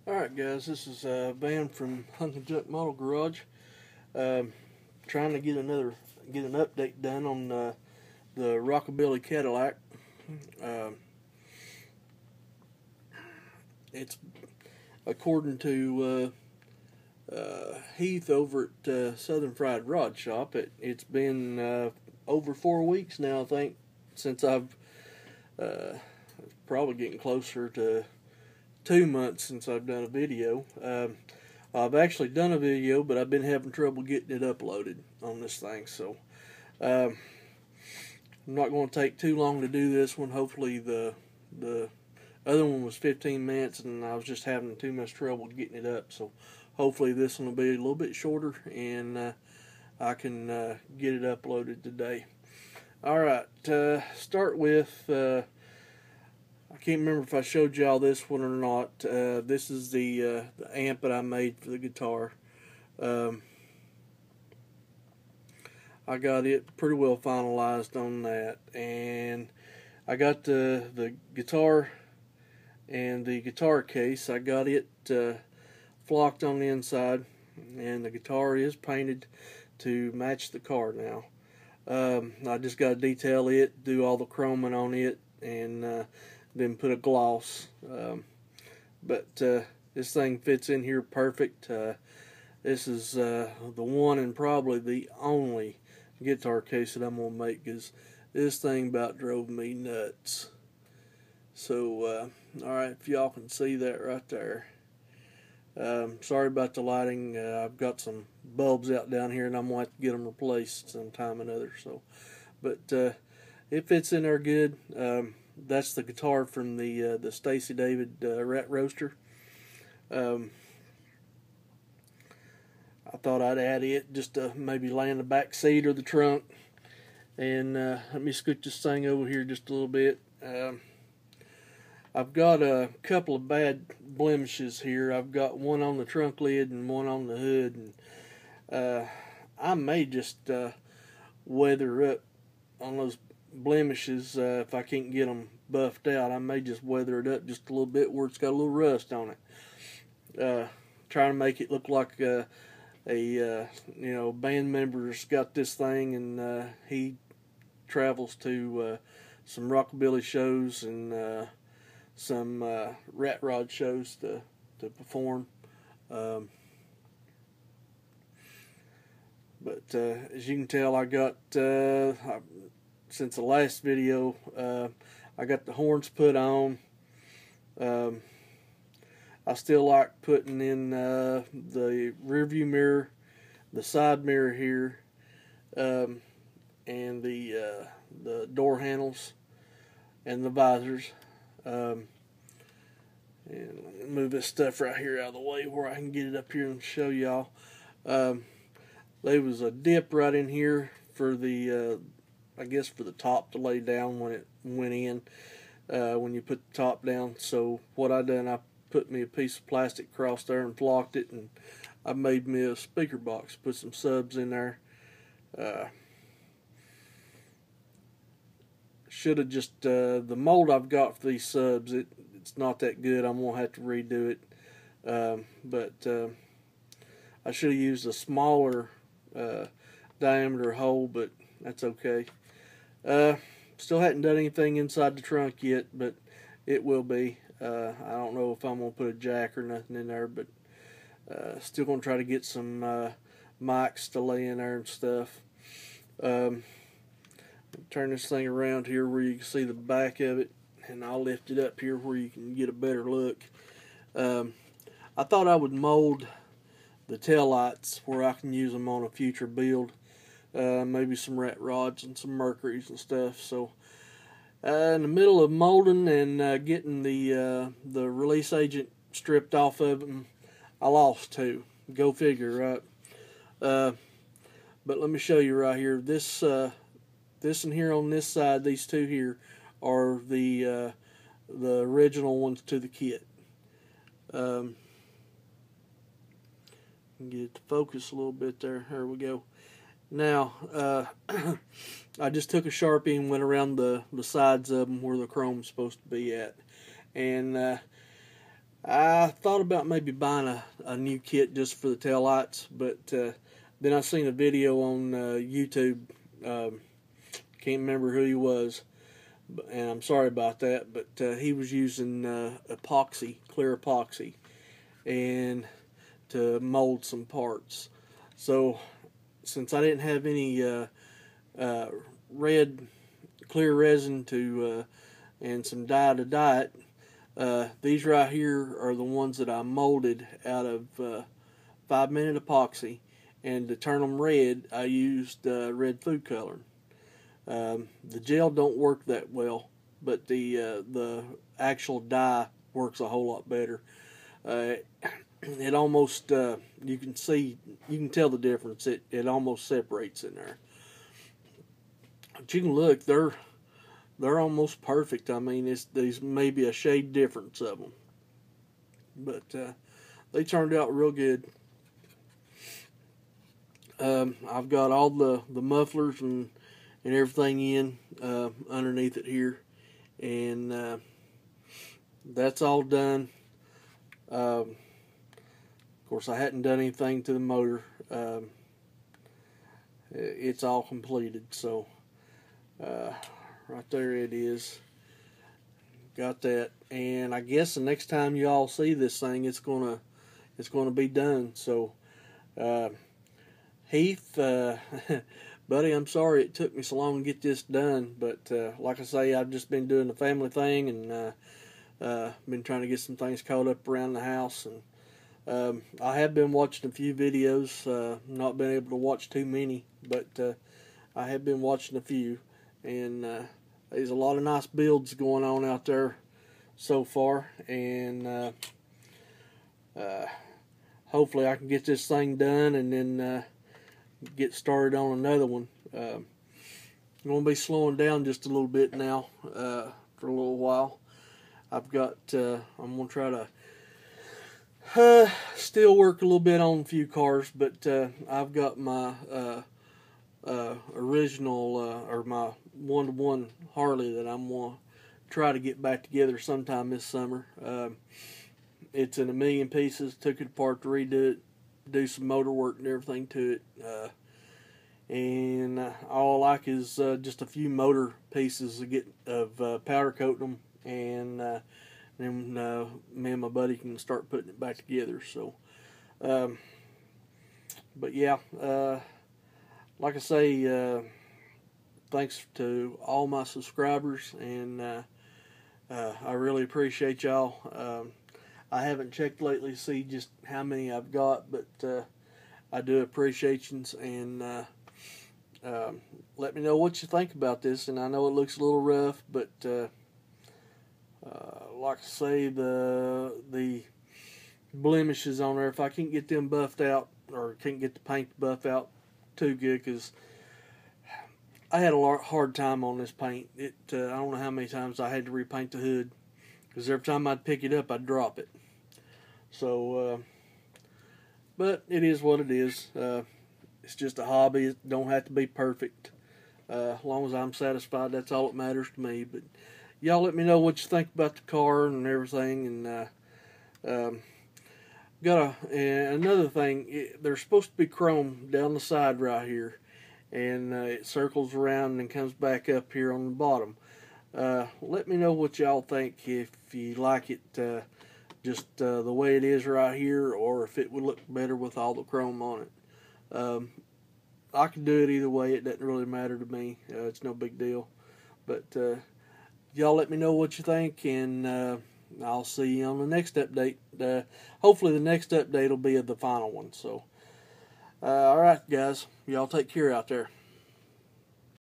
Alright guys, this is Van from Hunting Junk Model Garage. Trying to get an update done on the Rockabilly Cadillac. It's according to Heath over at Southern Fried Rod Shop. It's been over 4 weeks now, I think, since I've probably getting closer to 2 months since I've done a video. I've actually done a video, but I've been having trouble getting it uploaded on this thing, so I'm not going to take too long to do this one. Hopefully the other one was 15 minutes and I was just having too much trouble getting it up, so hopefully this one will be a little bit shorter and I can get it uploaded today. Alright, start with I can't remember if I showed y'all this one or not. This is the amp that I made for the guitar. I got it pretty well finalized on that, and I got the guitar and the guitar case. I got it flocked on the inside, and the guitar is painted to match the car now. I just got to detail it, do all the chroming on it, and then put a gloss. But this thing fits in here perfect. This is the one and probably the only guitar case that I'm going to make, because this thing about drove me nuts. So, alright, if y'all can see that right there. Sorry about the lighting. I've got some bulbs out down here and I'm going to have to get them replaced sometime or another. So, but it fits in there good. That's the guitar from the Stacy David Rat Roaster. I thought I'd add it just to maybe lay in the back seat or the trunk. And let me scoot this thing over here just a little bit. I've got a couple of bad blemishes here. I've got one on the trunk lid and one on the hood. And I may just weather up on those blemishes if I can't get them buffed out. I may just weather it up just a little bit where it's got a little rust on it. Trying to make it look like a band member's got this thing, and he travels to some rockabilly shows and some rat rod shows to perform. But as you can tell, I got since the last video, I got the horns put on. I still like putting in the rear view mirror, the side mirror here, and the door handles and the visors. And move this stuff right here out of the way where I can get it up here and show y'all. There was a dip right in here for the I guess for the top to lay down when it went in, when you put the top down. So what I done, I put me a piece of plastic across there and flocked it, and I made me a speaker box, put some subs in there. Should have just the mold I've got for these subs, it's not that good. I'm gonna have to redo it, but I should have used a smaller diameter hole, but that's okay. Still hadn't done anything inside the trunk yet, but it will be. I don't know if I'm going to put a jack or nothing in there, but still going to try to get some mics to lay in there and stuff. Turn this thing around here where you can see the back of it, and I'll lift it up here where you can get a better look. I thought I would mold the tail lights where I can use them on a future build. Maybe some rat rods and some mercuries and stuff. So in the middle of molding and getting the release agent stripped off of them, I lost two. Go figure, right? But let me show you right here. This and here on this side, these two here are the original ones to the kit. Get it to focus a little bit there. There we go. Now, I just took a Sharpie and went around the sides of them where the chrome's supposed to be at. And I thought about maybe buying a new kit just for the tail lights, but then I seen a video on YouTube. Can't remember who he was, and I'm sorry about that, but he was using epoxy, clear epoxy, and to mold some parts. So since I didn't have any red clear resin to and some dye to dye it, these right here are the ones that I molded out of 5-minute epoxy, and to turn them red I used red food coloring. The gel don't work that well, but the actual dye works a whole lot better. It almost you can tell the difference. It almost separates in there. But you can look, they're almost perfect. I mean, there's maybe a shade difference of them, but they turned out real good. I've got all the mufflers and everything in underneath it here, and that's all done. Of course, I hadn't done anything to the motor. It's all completed, so right there it is. Got that, and I guess the next time you all see this thing, it's gonna be done. So, Heath, buddy, I'm sorry it took me so long to get this done, but like I say, I've just been doing the family thing, and been trying to get some things caught up around the house, and I have been watching a few videos. Not been able to watch too many, but I have been watching a few, and there's a lot of nice builds going on out there so far, and hopefully I can get this thing done and then get started on another one. I'm going to be slowing down just a little bit now for a little while. I've got, I'm going to try to still work a little bit on a few cars, but I've got my original, or my one-to-one Harley that I'm going to try to get back together sometime this summer. It's in a million pieces. Took it apart to redo it, do some motor work and everything to it. And all I like is just a few motor pieces of powder coating them, and then me and my buddy can start putting it back together. So, but yeah, like I say, thanks to all my subscribers, and I really appreciate y'all. I haven't checked lately to see just how many I've got, but I do appreciate you, and let me know what you think about this. And I know it looks a little rough, but like I say, the blemishes on there, if I can't get them buffed out, or can't get the paint buff out too good, because I had a hard time on this paint. I don't know how many times I had to repaint the hood, because every time I'd pick it up, I'd drop it. So, but it is what it is. It's just a hobby. It don't have to be perfect. As long as I'm satisfied, that's all that matters to me. But y'all let me know what you think about the car and everything. And another thing, there's supposed to be chrome down the side right here, and it circles around and comes back up here on the bottom. Let me know what y'all think, if you like it just the way it is right here, or if it would look better with all the chrome on it. I can do it either way. It doesn't really matter to me. It's no big deal. But y'all let me know what you think, and I'll see you on the next update. Hopefully the next update will be the final one. So, all right, guys. Y'all take care out there.